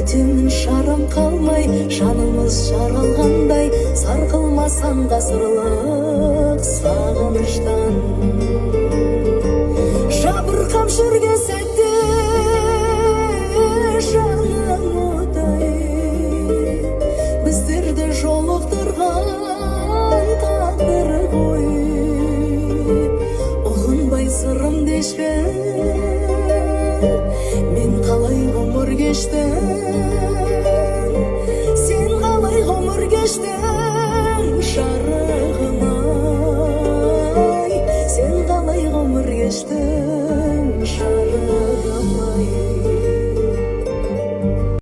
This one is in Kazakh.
өтемін шарам қалмай, жанымыз жаралғандай, сарқылмасан ғасырлық сағыныштан. Жабырқап жүрген сәтте жаным одай, біздерді жолықтырған тағдыр ғой. Ұғынбай сырымды ешкім, мен қалай ғұмыр кештім, сен қалай ғұмыр кештің.